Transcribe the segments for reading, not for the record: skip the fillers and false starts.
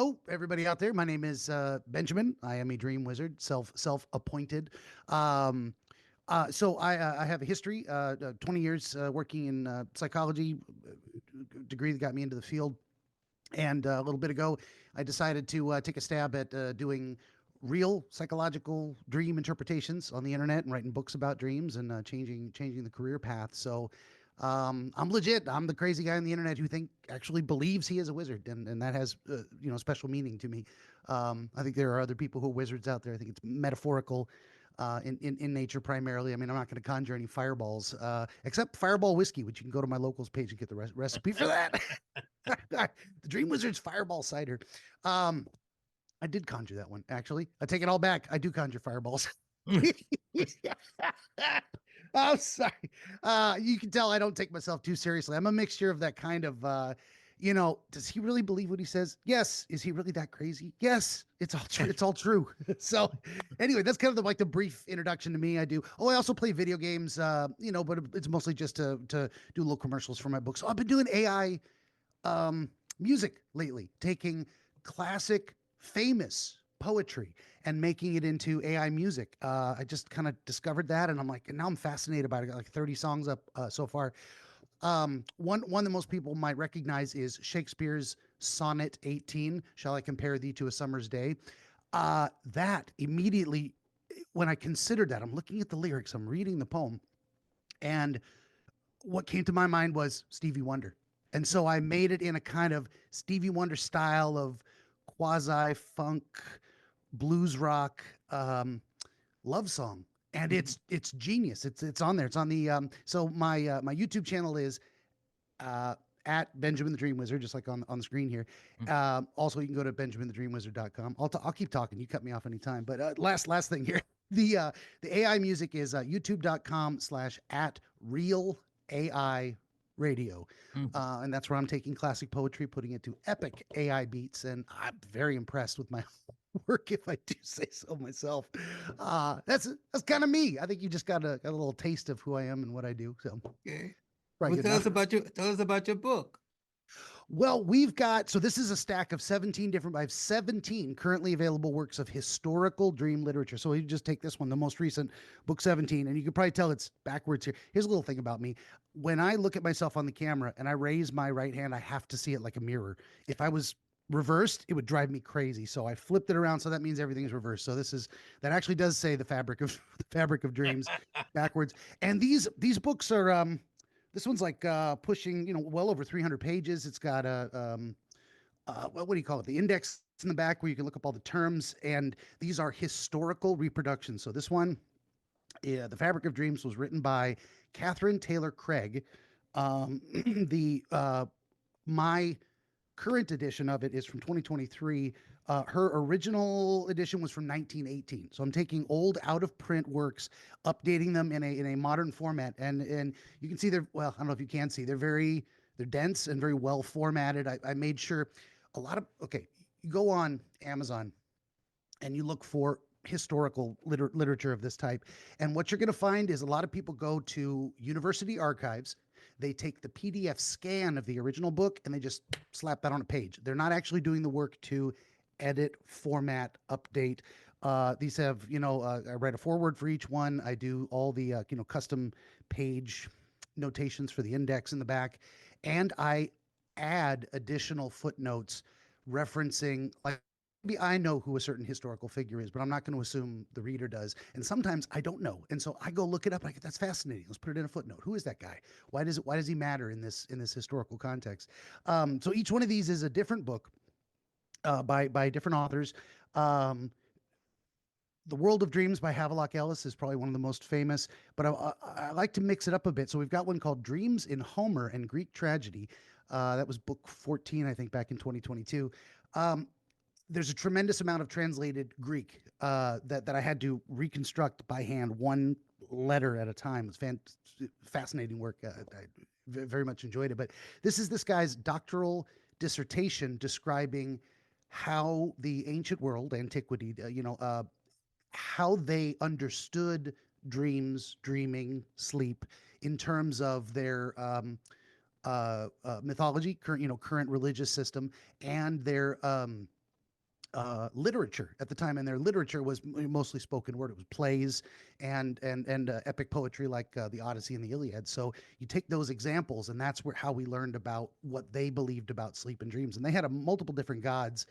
Hello, everybody out there. My name is Benjamin. I am a dream wizard, self-appointed. Um, I have a history, 20 years working in psychology, degree that got me into the field. And a little bit ago, I decided to take a stab at doing real psychological dream interpretations on the internet and writing books about dreams and changing the career path. I'm legit. I'm the crazy guy on the internet who actually believes he is a wizard, and that has special meaning to me. I think there are other people who are wizards out there. I think it's metaphorical. In nature primarily. I mean, I'm not going to conjure any fireballs, except fireball whiskey, which you can go to my locals page and get the recipe for that. The Dream Wizard's Fireball Cider. Um, I did conjure that one, actually. I take it all back. I do conjure fireballs. I'm sorry. You can tell I don't take myself too seriously. I'm a mixture of that kind of, does he really believe what he says? Yes. Is he really that crazy? Yes. It's all true. It's all true. So anyway, that's kind of the brief introduction to me. I do. Oh, I also play video games, but it's mostly just to do little commercials for my books. So I've been doing AI music lately, taking classic, famous poetry and making it into AI music. I just kind of discovered that, and I'm like, and now I'm fascinated by it. I got like 30 songs up so far. One that most people might recognize is Shakespeare's Sonnet 18. Shall I compare thee to a summer's day? That immediately, when I considered that, I'm looking at the lyrics, I'm reading the poem, and what came to my mind was Stevie Wonder. And so I made it in a kind of Stevie Wonder style of quasi funk, blues rock, love song. And it's genius. It's on there. It's on the so my YouTube channel is uh at Benjamin the Dream Wizard, just like on the screen here. Also, you can go to benjaminthedreamwizard.com. I'll keep talking. You cut me off anytime. But last thing here. The AI music is youtube.com/at real AI radio. And that's where I'm taking classic poetry, putting it to epic AI beats. And I'm very impressed with my work, if I do say so myself. That's kind of me. I think you just got a little taste of who I am and what I do. So, Okay. right, Well, good enough. tell us about your book. Well, we've got, so this is a stack of 17 different, I have 17 currently available works of historical dream literature. So you just take this one, the most recent, book 17, and you can probably tell it's backwards here. Here's a little thing about me. When I look at myself on the camera and I raise my right hand, I have to see it like a mirror. If I was reversed, it would drive me crazy. So I flipped it around. So that means everything is reversed. So that actually does say the fabric of the fabric of dreams backwards. And these books are, this one's like pushing, well over 300 pages. It's got what do you call it? The index in the back where you can look up all the terms. And these are historical reproductions. So this one, The Fabric of Dreams, was written by Catherine Taylor Craig. The My current edition of it is from 2023. Her original edition was from 1918. So I'm taking old out of print works, updating them in a modern format. And you can see well, I don't know if you can see, they're dense and very well formatted. I made sure okay, you go on Amazon and you look for historical literature of this type. And what you're going to find is a lot of people go to university archives. They take the PDF scan of the original book and they just slap that on a page. They're not actually doing the work to edit, format, update. These have, I write a foreword for each one. I do all the, custom page notations for the index in the back. And I add additional footnotes referencing, like, maybe I know who a certain historical figure is, but I'm not going to assume the reader does. And sometimes I don't know. And so I go look it up. That's fascinating. Let's put it in a footnote. Who is that guy? Why does he matter in this historical context? So each one of these is a different book by different authors. The World of Dreams by Havelock Ellis is probably one of the most famous, but I like to mix it up a bit. So we've got one called Dreams in Homer and Greek Tragedy. That was book 14, I think, back in 2022. There's a tremendous amount of translated Greek that I had to reconstruct by hand, one letter at a time. It's fascinating work. I very much enjoyed it. But this is this guy's doctoral dissertation describing how the ancient world, antiquity, how they understood dreams, dreaming, sleep in terms of their mythology, current religious system, and their literature at the time, and their literature was mostly spoken word. It was plays and epic poetry like the Odyssey and the Iliad. So you take those examples, and that's where how we learned about what they believed about sleep and dreams. And they had a multiple different gods.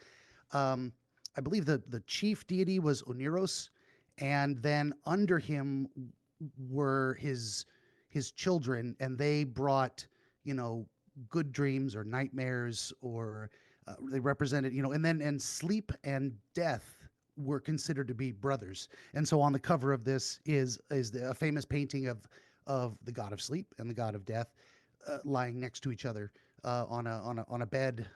Um, I believe the chief deity was Oneros, and then under him were his children, and they brought you know good dreams or nightmares, or they represented and sleep and death were considered to be brothers. And so on the cover of this is a famous painting of the god of sleep and the god of death lying next to each other on a bed.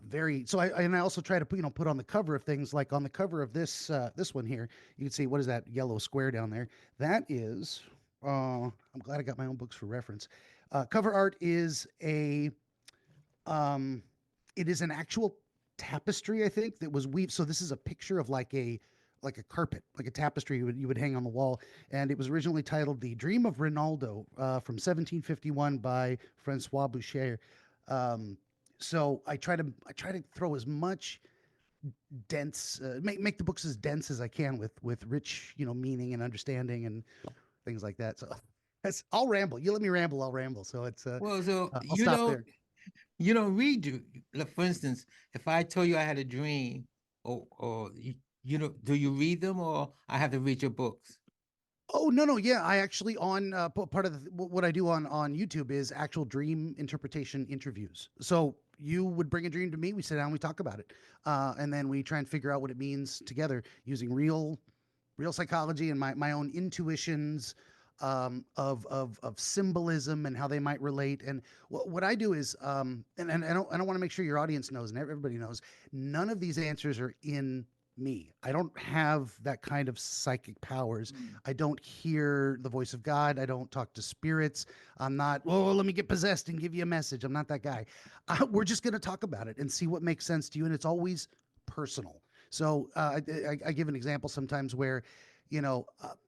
Very so I also try to put on the cover of things, like on the cover of this one here. You can see, what is that yellow square down there? That is I'm glad I got my own books for reference. Cover art is a um it is an actual tapestry, I think, that was weaved. So this is a picture of like a carpet, like a tapestry you would hang on the wall. And it was originally titled "The Dream of Rinaldo" from 1751 by Francois Boucher. Um, so I try to throw as much dense make the books as dense as I can with rich meaning and understanding and things like that. So that's I'll ramble. You let me ramble, I'll ramble. So it's Well, so I'll stop there. you don't read. Like, for instance, if I told you I had a dream, or you know, do you read them, or I have to read your books? Oh, no, no, yeah. I actually on part of what I do on YouTube is actual dream interpretation interviews. So you would bring a dream to me, we sit down, we talk about it, and then we try and figure out what it means together using real psychology and my own intuitions of symbolism and how they might relate. And what I do is, and I don't want to make sure your audience knows and everybody knows, none of these answers are in me. I don't have that kind of psychic powers. Mm. I don't hear the voice of God. I don't talk to spirits. I'm not, oh, let me get possessed and give you a message. I'm not that guy. We're just going to talk about it and see what makes sense to you. And it's always personal. So I give an example sometimes where,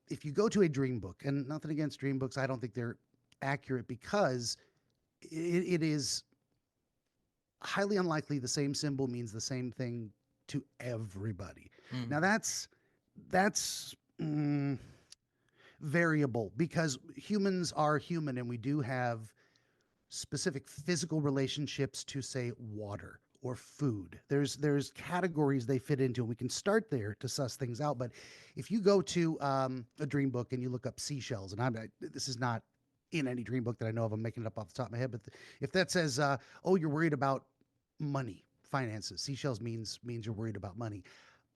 if you go to a dream book, and nothing against dream books, I don't think they're accurate because it is highly unlikely the same symbol means the same thing to everybody. Now Mm. that's variable because humans are human, and we do have specific physical relationships to, say, water or food. There's categories they fit into. We can start there to suss things out. But if you go to a dream book and you look up seashells, and this is not in any dream book that I know of. I'm making it up off the top of my head. But if that says, "Oh, you're worried about money, finances," seashells means you're worried about money.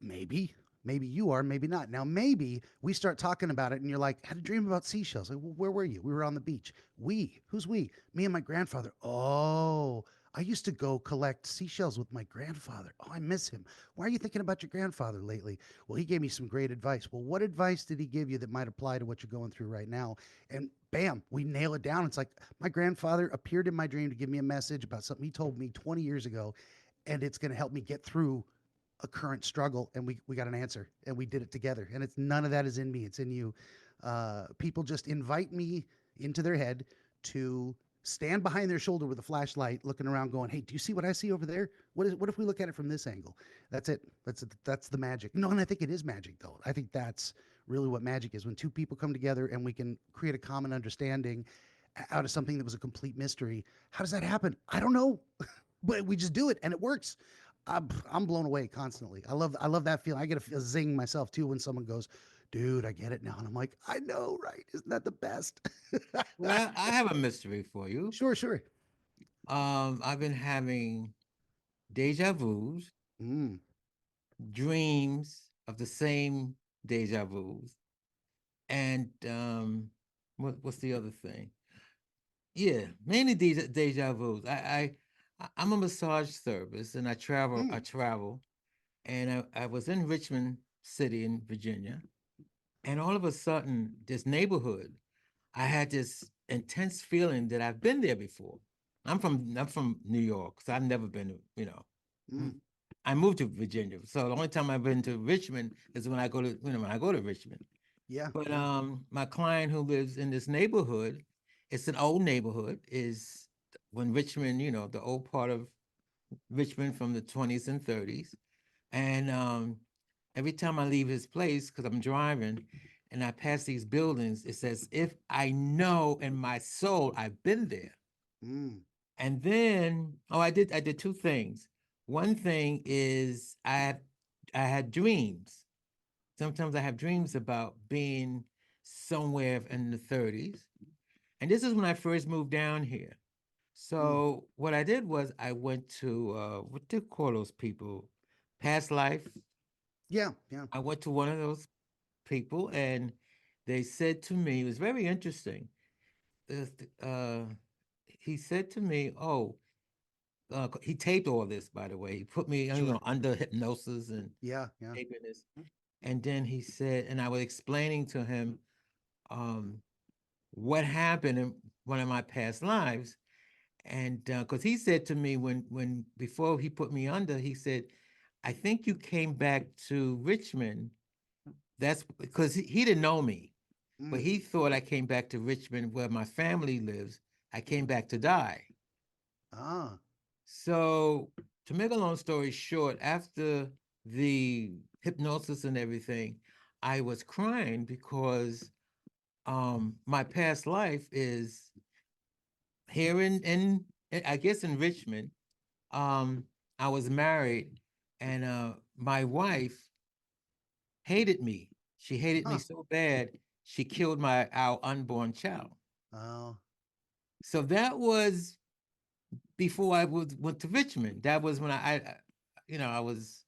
Maybe. Maybe you are, maybe not. Now, maybe we start talking about it and you're like, I had a dream about seashells. Like, well, where were you? We were on the beach. We? Who's we? Me and my grandfather. Oh, I used to go collect seashells with my grandfather. Oh, I miss him. Why are you thinking about your grandfather lately? Well, he gave me some great advice. Well, what advice did he give you that might apply to what you're going through right now? And bam, we nail it down. It's like my grandfather appeared in my dream to give me a message about something he told me 20 years ago, and it's going to help me get through a current struggle. And we got an answer, and we did it together. And it's none of that is in me, it's in you. People just invite me into their head to stand behind their shoulder with a flashlight looking around going, hey, do you see what I see over there? What if we look at it from this angle? That's it. That's the magic. No, and I think it is magic, though. I think that's really what magic is, when two people come together and we can create a common understanding out of something that was a complete mystery. How does that happen? I don't know. But we just do it and it works. I'm blown away constantly. I love that feeling. I get a zing myself too when someone goes, "Dude, I get it now," and I'm like, "I know, right? Isn't that the best?" Well, I have a mystery for you. Sure, sure. I've been having deja vus, Mm. dreams of the same deja vus, and what's the other thing? Yeah, mainly deja vus. I'm a massage therapist, and I Mm. travel, and I was in Richmond City in Virginia, and all of a sudden, this neighborhood, I had this intense feeling that I've been there before. I'm from New York, so I've never been to, Mm. I moved to Virginia. So the only time I've been to Richmond is when I go to, when I go to Richmond. Yeah. But my client who lives in this neighborhood, it's an old neighborhood, is when Richmond, the old part of Richmond from the 20s and 30s. And every time I leave his place, because I'm driving and I pass these buildings, it says, if I know in my soul I've been there. Mm. And then, oh, I did two things. One thing is I had dreams. Sometimes I have dreams about being somewhere in the 30s. And this is when I first moved down here. Mm. So what I did was I went to what do you call those people? Past life. Yeah, yeah. I went to one of those people and they said to me, it was very interesting. Uh, he said to me, oh, he taped all this, by the way. He put me, Sure. under hypnosis and Yeah, yeah. taping this. And then he said, and I was explaining to him um, what happened in one of my past lives. And because he said to me when before he put me under, he said, I think you came back to Richmond. That's because he didn't know me, but Mm. he thought I came back to Richmond where my family lives. I came back to die. Ah. So, to make a long story short, after the hypnosis and everything, I was crying because my past life is here I guess in Richmond. Um I was married and my wife hated me. She hated me Huh. so bad she killed my our unborn child. Oh. So that was before went to Richmond. That was when I was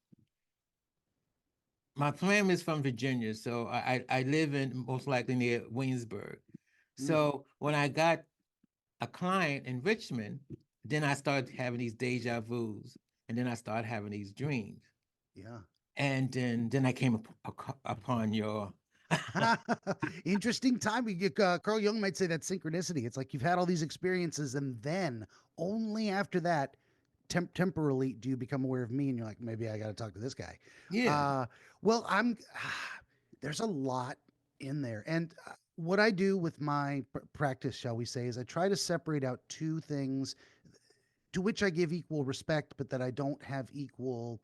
my family is from Virginia, so I live in most likely near Williamsburg. Mm. So when I got a client in Richmond, then I started having these deja vus, and then I started having these dreams, Yeah. and then I came upon your. Interesting time. Carl Jung might say that synchronicity. It's like you've had all these experiences, and then only after that, temporarily, do you become aware of me, and you're like, maybe I got to talk to this guy. Yeah. Uh, well, I'm. There's a lot in there, and what I do with my practice, shall we say, is I try to separate out two things to which I give equal respect, but that I don't have equal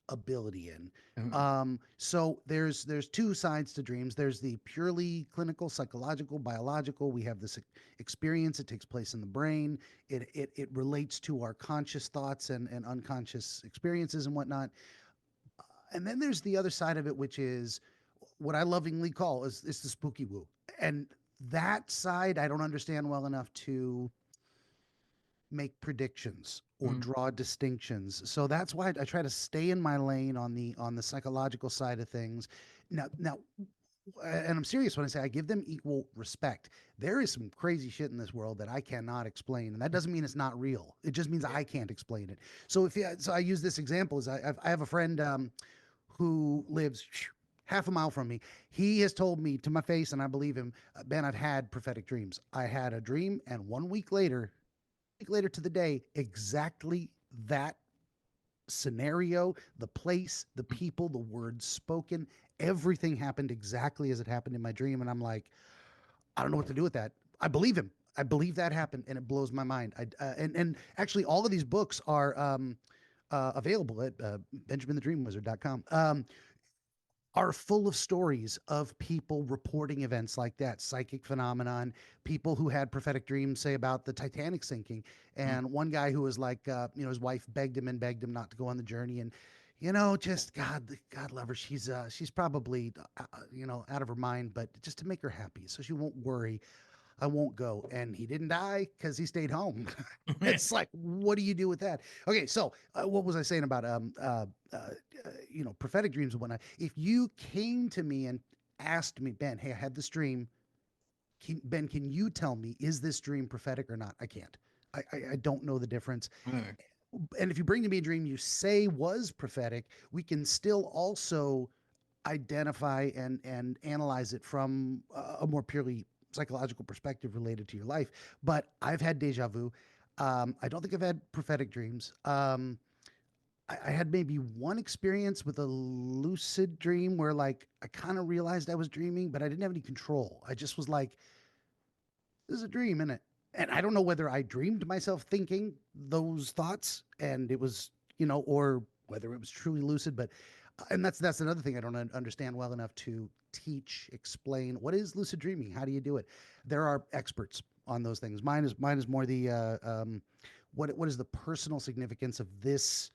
ability in. Mhm. So there's two sides to dreams. There's the purely clinical, psychological, biological. We have this experience. It takes place in the brain. It relates to our conscious thoughts and unconscious experiences and whatnot. And then there's the other side of it, which is what I lovingly call is the spooky woo. And that side I don't understand well enough to make predictions or Mhm. draw distinctions. So that's why I try to stay in my lane on the psychological side of things. Now, and I'm serious when I say I give them equal respect. There is some crazy shit in this world that I cannot explain, and that doesn't mean it's not real. It just means Yeah. I can't explain it. So so I use this example as I have a friend who lives half a mile from me. He has told me to my face, and I believe him, Ben, I've had prophetic dreams. I had a dream, and 1 week later to the day, exactly that scenario, the place, the people, the words spoken, everything happened exactly as it happened in my dream. And I'm like, I don't know what to do with that. I believe him. I believe that happened, and it blows my mind. And actually, all of these books are available at benjaminthedreamwizard.com. Are full of stories of people reporting events like that, psychic phenomenon, people who had prophetic dreams, say about the Titanic sinking. Mhm. And one guy who was like, his wife begged him and begged him not to go on the journey. And, just God love her. She's probably, out of her mind, but just to make her happy so she won't worry. I won't go. And he didn't die because he stayed home. It's like, what do you do with that? Okay, so what was I saying about prophetic dreams and whatnot? If you came to me and asked me, Ben, hey, I had this dream. Ben, can you tell me, is this dream prophetic or not? I can't. I don't know the difference. Right. And if you bring to me a dream you say was prophetic, we can still also identify and analyze it from a more purely psychological perspective related to your life. But I've had deja vu. I don't think I've had prophetic dreams. I had maybe one experience with a lucid dream where, like, I kind of realized I was dreaming, but I didn't have any control. I just was like, "This is a dream, isn't it?" And I don't know whether I dreamed myself thinking those thoughts, and it was, or whether it was truly lucid. But and that's another thing I don't understand well enough to teach, explain what is lucid dreaming. How do you do it? There are experts on those things. Mine is more the what is the personal significance of this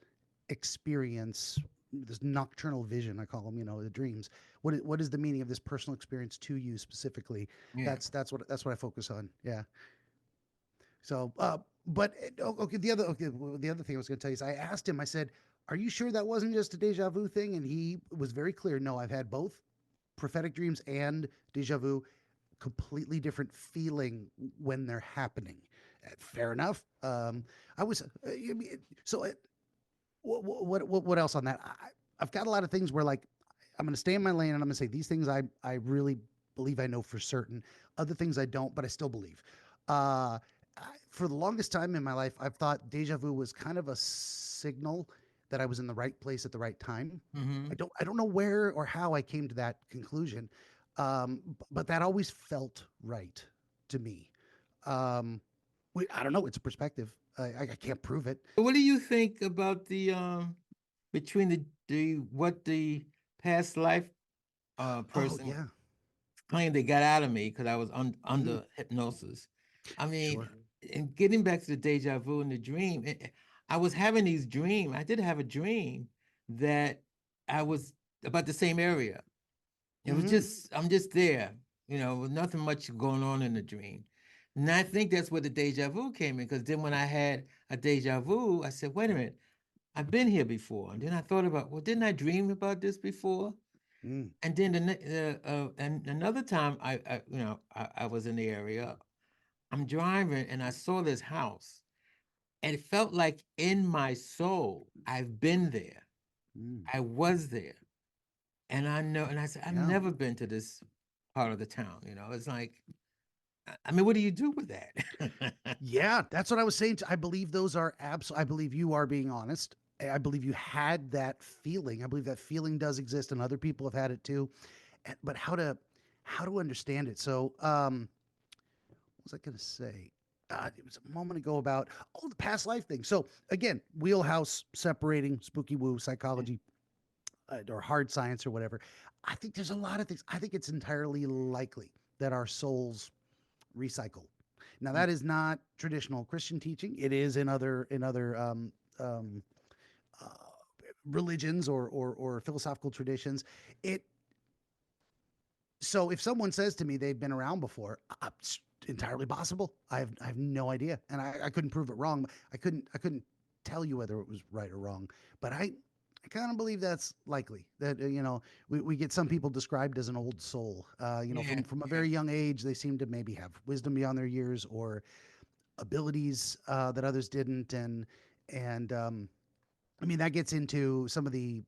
experience, this nocturnal vision, I call them, the dreams. What is the meaning of this personal experience to you specifically? Yeah. That's what I focus on. Yeah. So, but okay, the other thing I was going to tell you is I asked him. I said, "Are you sure that wasn't just a deja vu thing?" And he was very clear. No, I've had both prophetic dreams and deja vu. Completely different feeling when they're happening. Fair enough. I was so. What else on that? I've got a lot of things where like I'm going to stay in my lane and I'm going to say these things I really believe I know for certain. Other things I don't, but I still believe. Uh, for the longest time in my life, I've thought deja vu was kind of a signal that I was in the right place at the right time. Mm-hmm. I don't know where or how I came to that conclusion, but that always felt right to me. Um, I don't know. It's a perspective. I can't prove it. What do you think about the between the what the past life Oh person yeah. claimed they got out of me because I was Hmm. under hypnosis? I mean, Sure. and getting back to the deja vu and the dream, I was having these dreams. I did have a dream that I was about the same area. It was Hmm. just I'm just there, with nothing much going on in the dream. And I think that's where the deja vu came in, because then when I had a deja vu, I said, wait a minute, I've been here before. And then I thought about, well, didn't I dream about this before? Mm. And then and another time I was in the area, I'm driving and I saw this house, and it felt like in my soul, I've been there. Mm. I was there. And I know, and I said, I've Yeah. never been to this part of the town. It's like, I mean, what do you do with that? Yeah, that's what I was saying. I believe those are I believe you are being honest. I believe you had that feeling. I believe that feeling does exist, and other people have had it too. But how to understand it? So, what was I going to say? It was a moment ago about the past life thing. So again, wheelhouse separating spooky woo psychology or hard science or whatever. I think there's a lot of things. I think it's entirely likely that our souls recycle. Now Mm, that is not traditional Christian teaching. It is in other um, uh, religions or philosophical traditions. It so if someone says to me they've been around before, it's entirely possible. I have no idea, and I couldn't prove it wrong. I couldn't tell you whether it was right or wrong, but I kind of believe that's likely. That we get some people described as an old soul. yeah, From a yeah, very young age, they seem to maybe have wisdom beyond their years or abilities that others didn't, and I mean that gets into some of the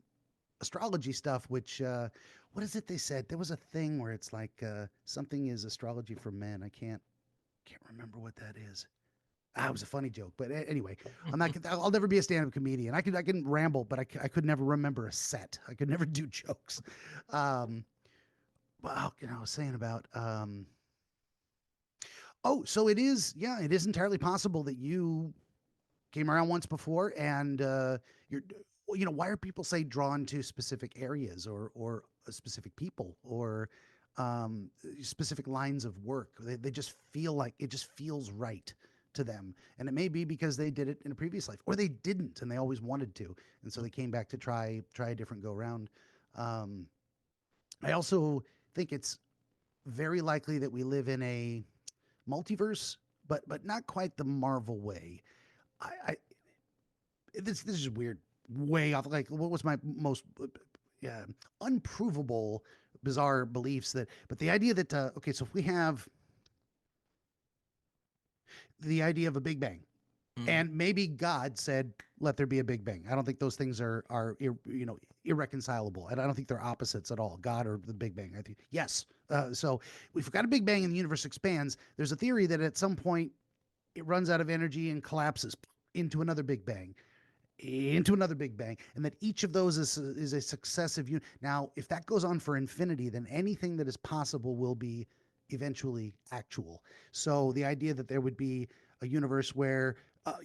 astrology stuff. Which what is it they said? There was a thing where it's like something is astrology for men. I can't remember what that is. It was a funny joke, but anyway, I'll never be a stand-up comedian. I can ramble, but I could never remember a set. I could never do jokes. Um, well, I was saying about so it is, yeah, it is entirely possible that you came around once before, and you're, why are people say drawn to specific areas or specific people or specific lines of work? They just feel like it just feels right to them, and it may be because they did it in a previous life, or they didn't, and they always wanted to, and so they came back to try a different go round. Um, I also think it's very likely that we live in a multiverse, but not quite the Marvel way. I this is weird, way off. Like, what was my most uh, unprovable, bizarre beliefs that? But the idea that okay, so if we have the idea of a Big Bang, mhm, and maybe God said, "Let there be a Big Bang." I don't think those things are irreconcilable, and I don't think they're opposites at all. God or the Big Bang. I think yes. So we've got a Big Bang and the universe expands. There's a theory that at some point it runs out of energy and collapses into another Big Bang, and that each of those is a successive unit. Now, if that goes on for infinity, then anything that is possible will be eventually actual. So the idea that there would be a universe where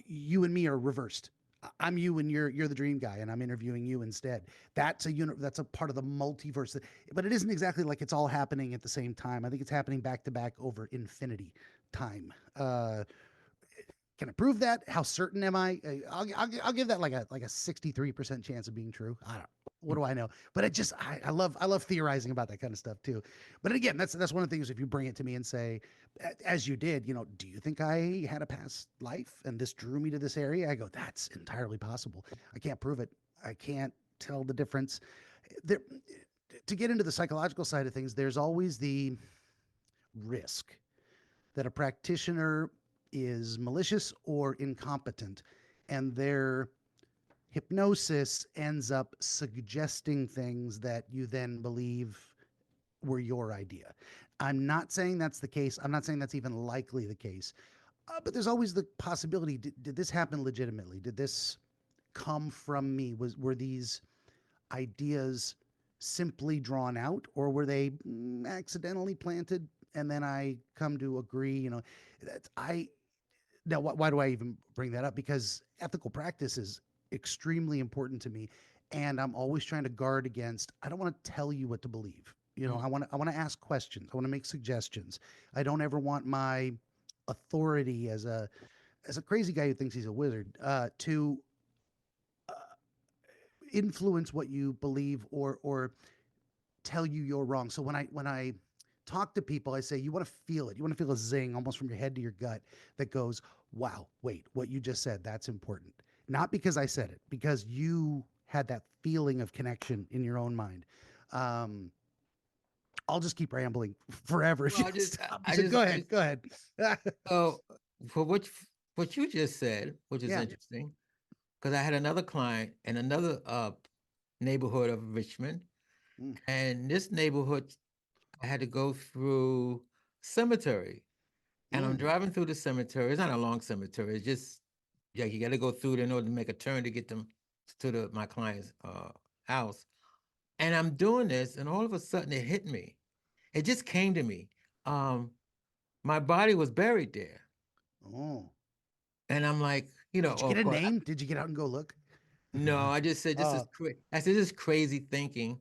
you and me are reversed. I'm you and you're the dream guy and I'm interviewing you instead. That's a part of the multiverse. But it isn't exactly like it's all happening at the same time. I think it's happening back to back over infinity time. Can I prove that? How certain am I? I'll give that like a 63% chance of being true. I don't. What do I know? But I love theorizing about that kind of stuff too. But again, that's one of the things. If you bring it to me and say, as you did, do you think I had a past life and this drew me to this area? I go, that's entirely possible. I can't prove it. I can't tell the difference. There, to get into the psychological side of things, there's always the risk that a practitioner is malicious or incompetent, and their hypnosis ends up suggesting things that you then believe were your idea. I'm not saying that's the case. I'm not saying that's even likely the case. But there's always the possibility, did this happen legitimately? Did this come from me? Were these ideas simply drawn out, or were they accidentally planted? And then I come to agree, that I now, why do I even bring that up? Because ethical practice is extremely important to me, and I'm always trying to guard against. I don't want to tell you what to believe. Mm. I want to ask questions. I want to make suggestions. I don't ever want my authority as a crazy guy who thinks he's a wizard to uh, influence what you believe or tell you you're wrong. So when I talk to people, I say you want to feel it. You want to feel a zing almost from your head to your gut that goes, "Wow, wait, what you just said, that's important." Not because I said it, because you had that feeling of connection in your own mind. Um, I'll just keep rambling forever if Well, you I just, stop me. I So just, go I ahead, just, go ahead. so for what you just said, which is Yeah. interesting, because I had another client in another neighborhood of Richmond, Mm, and this neighborhood I had to go through cemetery, and I'm mm, driving through the cemetery. It's not a long cemetery. It's just yeah, you got to go through it in order to make a turn to get them to the my client's house. And I'm doing this, and all of a sudden it hit me. It just came to me. Um, my body was buried there, oh. and I'm like, Did you oh, get of a course, name? Did you get out and go look? no. I just said this is uh, crazy. I said this is crazy thinking,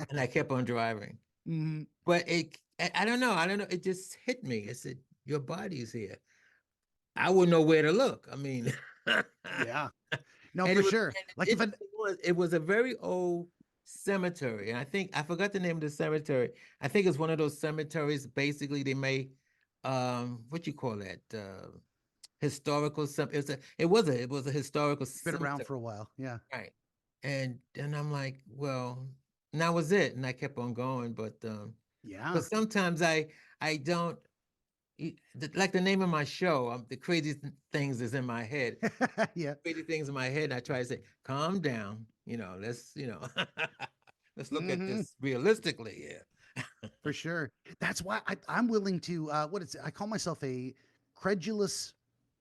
and I kept on driving. mm, But I don't know. I don't know. It just hit me. I said, your body's here. I wouldn't know where to look. I mean, and yeah. No, it for was sure. and Like the if I interesting was it was a very old cemetery. And I think I forgot the name of the cemetery. I think it's one of those cemeteries. Basically, they may what you call that? Historical it was a historical been around cemetery. for a while. Yeah. Right. And I'm like, well, and that was it. And I kept on going. Yeah. But sometimes I don't like the name of my show, the crazy things is in my head. Yeah. Crazy things in my head. And I try to say, calm down. Let's look at Hmm. this realistically here. For sure. That's why I'm willing to, I call myself a credulous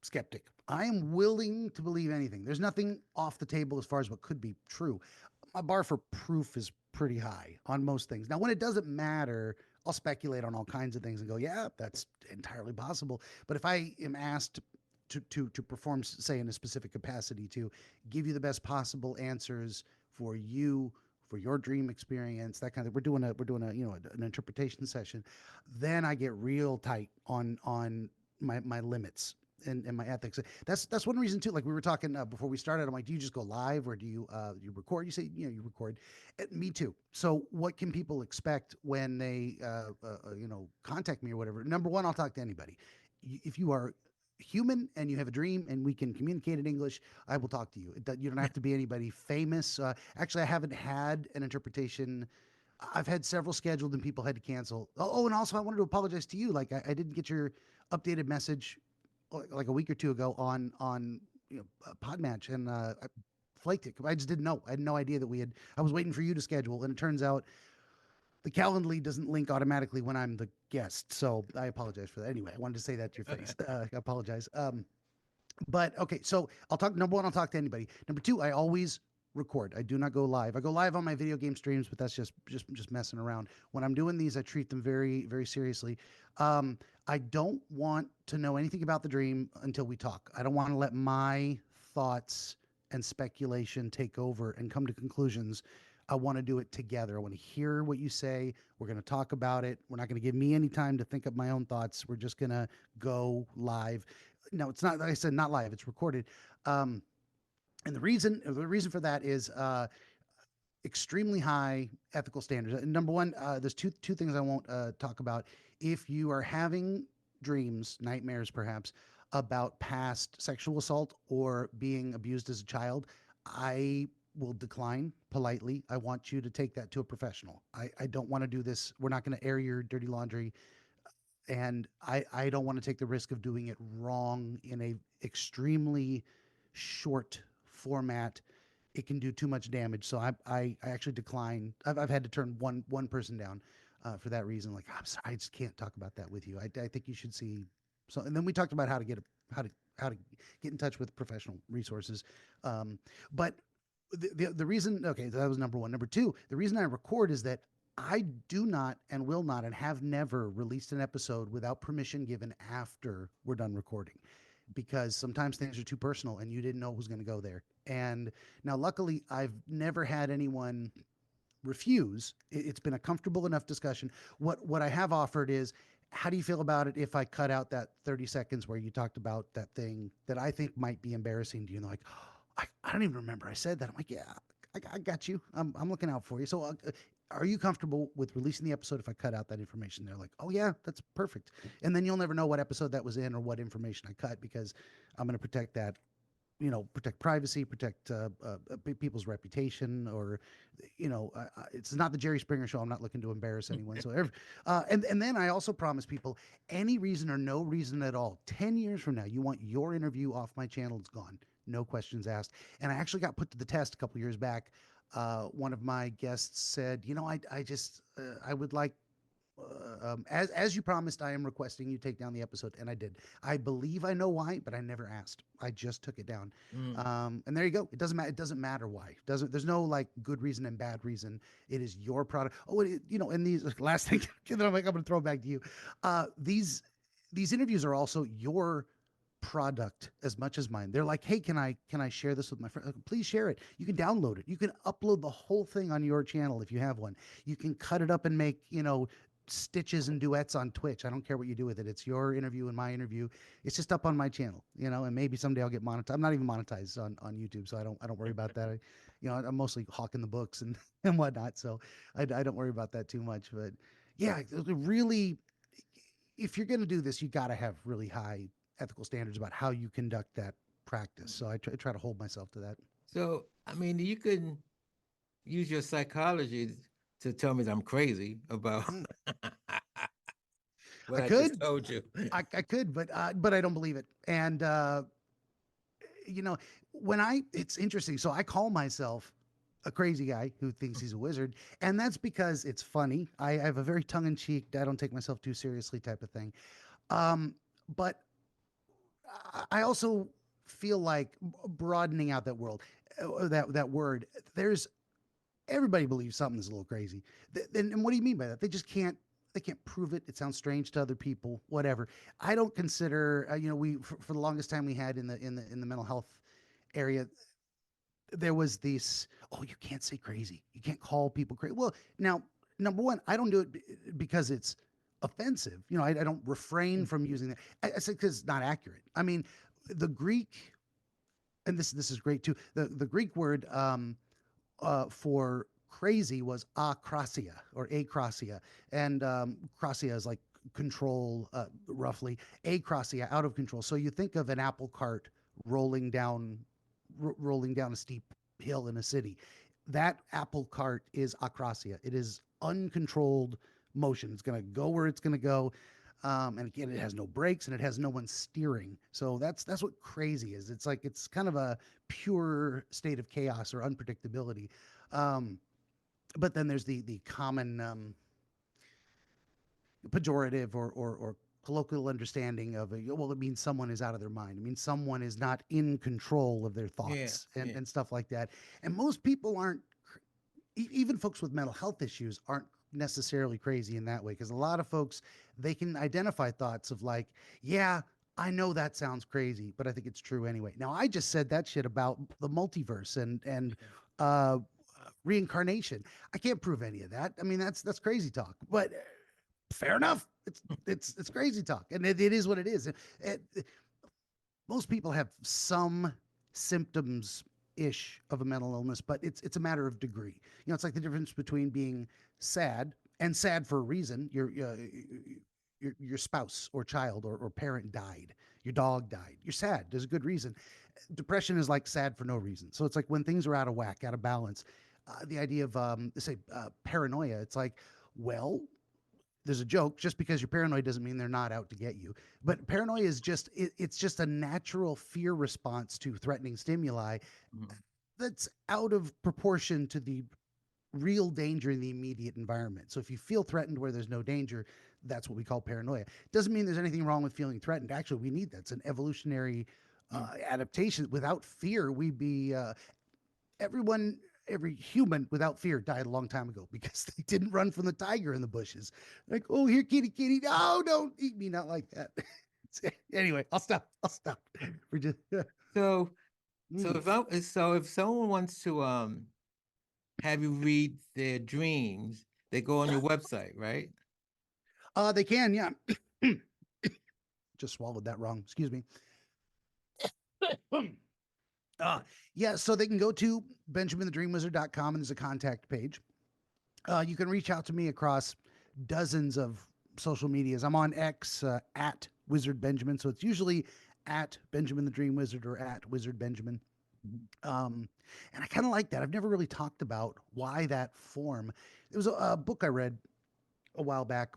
skeptic. I am willing to believe anything. There's nothing off the table as far as what could be true. My bar for proof is pretty high on most things. Now, when it doesn't matter, I'll speculate on all kinds of things and go, yeah, that's entirely possible. But if I am asked to perform, say, in a specific capacity, to give you the best possible answers for you, for your dream experience, that kind of, we're doing a an interpretation session, then I get real tight on my limits and my ethics. That's one reason too. Like we were talking before we started, I'm like, do you just go live or do you record? You say you record. Me too. So what can people expect when they contact me or whatever? Number one, I'll talk to anybody. If you are human and you have a dream and we can communicate in English, I will talk to you. You don't have to be anybody famous. Actually, I haven't had an interpretation. I've had several scheduled and people had to cancel. Oh, and also I wanted to apologize to you. Like I didn't get your updated message like a week or two ago on Podmatch, and I flaked it. I just didn't know. I had no idea that we had. I was waiting for you to schedule, and it turns out the Calendly doesn't link automatically when I'm the guest. So I apologize for that. Anyway, I wanted to say that to your face. I apologize. But okay, so I'll talk. Number one, I'll talk to anybody. Number two, I always record. I do not go live. I go live on my video game streams, but that's just messing around. When I'm doing these, I treat them very very seriously. Um, I don't want to know anything about the dream until we talk. I don't want to let my thoughts and speculation take over and come to conclusions, I want to do it together. I want to hear what you say. We're going to talk about it. We're not going to give me any time to think of my own thoughts. We're just going to go live. No, it's not, like I said, not live, it's recorded. Um, and the reason for that is extremely high ethical standards. Number one, there's two things I won't talk about. If you are having dreams, nightmares, perhaps about past sexual assault or being abused as a child, I will decline politely. I want you to take that to a professional. I don't want to do this. We're not going to air your dirty laundry, and I don't want to take the risk of doing it wrong in a extremely short format. It can do too much damage. So I actually decline. I've had to turn one person down for that reason. Like, I'm sorry, I just can't talk about that with you. I think you should see. So, and then we talked about how to how to get in touch with professional resources. Um, but the reason, okay, that was number one. Number two, the reason I record is that I do not and will not and have never released an episode without permission given after we're done recording, because sometimes things are too personal and you didn't know who's going to go there. And now, luckily, I've never had anyone refuse. It's been a comfortable enough discussion. What I have offered is, how do you feel about it if I cut out that 30 seconds where you talked about that thing that I think might be embarrassing to you? And they're like, oh, I don't even remember I said that. I'm like, yeah, I got you. I'm looking out for you. So are you comfortable with releasing the episode if I cut out that information? They're like, oh yeah, that's perfect. And then you'll never know what episode that was in or what information I cut, because I'm going to protect that, protect privacy, protect people's reputation, or, it's not the Jerry Springer show. I'm not looking to embarrass anyone. So, and then I also promise people, any reason or no reason at all, 10 years from now, you want your interview off my channel, it's gone. No questions asked. And I actually got put to the test a couple years back. One of my guests said, I just, I would like, as you promised, I am requesting you take down the episode, and I did. I believe I know why, but I never asked. I just took it down. Mm. And there you go. It doesn't matter. It doesn't matter why. Doesn't There's no like good reason and bad reason. It is your product. Oh, and these last thing that I'm going to throw back to you. These interviews are also your product as much as mine. They're like, hey, can I share this with my friend? Please share it. You can download it. You can upload the whole thing on your channel if you have one. You can cut it up and make, stitches and duets on Twitch. I don't care what you do with it. It's your interview and my interview. It's just up on my channel, and maybe someday I'll get monetized. I'm not even monetized on YouTube, so I don't worry about that. I'm mostly hawking the books and and whatnot, so I don't worry about that too much. But yeah, really, if you're going to do this, you got to have really high ethical standards about how you conduct that practice. So I try to hold myself to that. So, I mean, you could use your psychology to tell me that I'm crazy about Mm. what I I just could, told you. I could, but I don't believe it. And you know, it's interesting. So I call myself a crazy guy who thinks he's a wizard, and that's because it's funny. I have a very tongue-in-cheek, I don't take myself too seriously type of thing. But I also feel like broadening out that world, that word. There's Everybody believes something is a little crazy. And what do you mean by that? They can't prove it. It sounds strange to other people. Whatever. I don't consider. We for the longest time we had in the mental health area, there was this. Oh, you can't say crazy. You can't call people crazy. Well, now, number one, I don't do it because it's offensive. I don't refrain from using that. I said because it's not accurate. I mean, the Greek, and this is great too. The Greek word for crazy was akrasia or acrasia, and krasia is like control, roughly. Acrasia, out of control. So you think of an apple cart rolling down, rolling down a steep hill in a city. That apple cart is akrasia. It is uncontrolled motion. It's going to go where it's going to go. And again, it has no brakes and it has no one steering. So that's what crazy is. It's like it's kind of a pure state of chaos or unpredictability. Um, but then there's the common pejorative or colloquial understanding of well, it means someone is out of their mind. It means someone is not in control of their Yeah, thoughts and, yeah. and stuff like that. And most people aren't, even folks with mental health issues aren't necessarily crazy in that way, because a lot of folks, they can identify thoughts of like, yeah, I know that sounds crazy, but I think it's true anyway. Now, I just said that shit about the multiverse and uh, reincarnation. I can't prove any of that. I mean, that's crazy talk. But fair enough. It's crazy talk, and it is what it is. Most people have some symptoms ish of a mental illness, but it's a matter of degree. You know, it's like the difference between being sad and sad for a reason. Your spouse or child or parent died. Your dog died. You're sad. There's a good reason. Depression is like sad for no reason. So it's like when things are out of whack, out of balance. The idea of say paranoia. It's like, well, there's a joke. Just because you're paranoid doesn't mean they're not out to get you. But paranoia is it's just a natural fear response to threatening stimuli Mhm. that's out of proportion to the real danger in the immediate environment. So if you feel threatened where there's no danger, that's what we call paranoia. Doesn't mean there's anything wrong with feeling threatened. Actually, we need that. It's an evolutionary Mm. adaptation. Without fear, we'd be everyone. Every human without fear died a long time ago because they didn't run from the tiger in the bushes. Like, oh, here, kitty, kitty. No, don't eat me. Not like that. Anyway, I'll stop. I'll stop. We're just, So, so mm. if someone wants to have you read their dreams, they go on your website, right? They can, yeah. Just swallowed that wrong. Excuse me. Uh, yeah, so they can go to benjaminthedreamwizard.com and there's a contact page. You can reach out to me across dozens of social medias. I'm on X at Wizard Benjamin, so it's usually at Benjamin the Dream Wizard or at Wizard Benjamin. Mhm. And I kind of like that. I've never really talked about why that form. There was a book I read a while back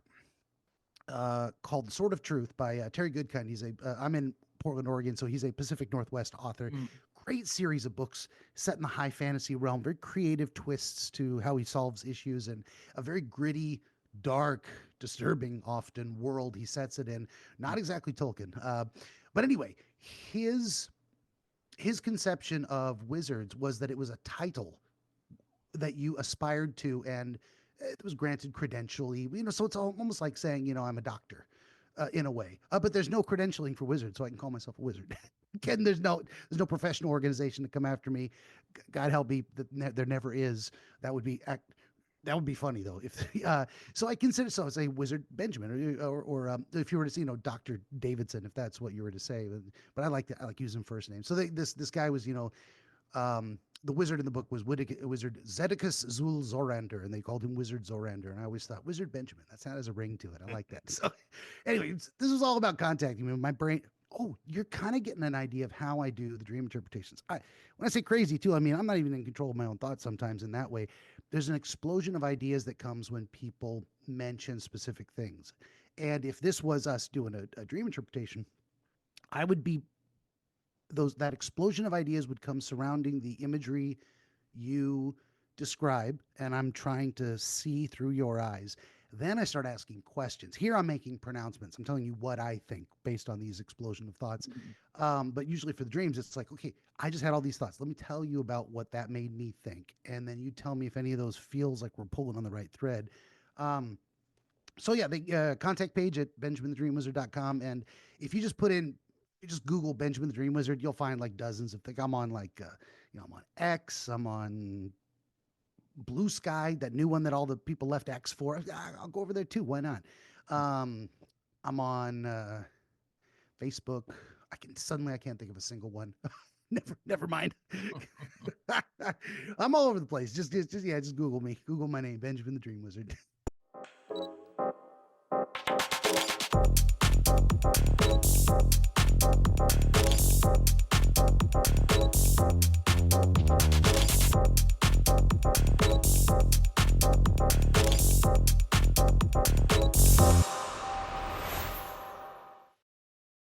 called The Sword of Truth by Terry Goodkind. I'm in Portland, Oregon, so he's a Pacific Northwest author. Mm. Great series of books set in the high fantasy realm, very creative twists to how he solves issues, and a very gritty, dark, disturbing, often world he sets it in. Not exactly Tolkien, but anyway, his his conception of wizards was that it was a title that you aspired to and it was granted credentially, so it's almost like saying, I'm a doctor in a way, but there's no credentialing for wizards, so I can call myself a wizard. Again, there's no professional organization to come after me. God help me that there never is. that would be that would be funny though. If so, I consider so as a wizard Benjamin, or if you were to see, Dr. Davidson, if that's what you were to say. But I like using first names. So this guy was, the wizard in the book was Wizard Zedicus Zul Zorander, and they called him Wizard Zorander. And I always thought Wizard Benjamin. That has a ring to it. I like that. So, anyway, this was all about contacting me. My brain. Oh, you're kind of getting an idea of how I do the dream interpretations. When I say crazy too, I mean I'm not even in control of my own thoughts sometimes. In that way, there's an explosion of ideas that comes when people mention specific things. And if this was us doing a dream interpretation, I would be that explosion of ideas would come surrounding the imagery you describe, and I'm trying to see through your eyes. Then I start asking questions. Here I'm making pronouncements. I'm telling you what I think based on these explosion of thoughts. Mhm. But usually for the dreams, it's like, okay, I just had all these thoughts. Let me tell you about what that made me think, and then you tell me if any of those feels like we're pulling on the right thread. Um, so yeah, the contact page at benjaminthedreamwizard.com, and if you just put in, you just Google Benjamin the Dream Wizard, you'll find like dozens of things. I'm on like I'm on X, I'm on Blue Sky, that new one that all the people left X for. I'll go over there too. Why not? Um, I'm on Facebook. I can't think of a single one. Never mind. I'm all over the place. Just yeah, just Google me. Google my name, Benjamin the Dream Wizard.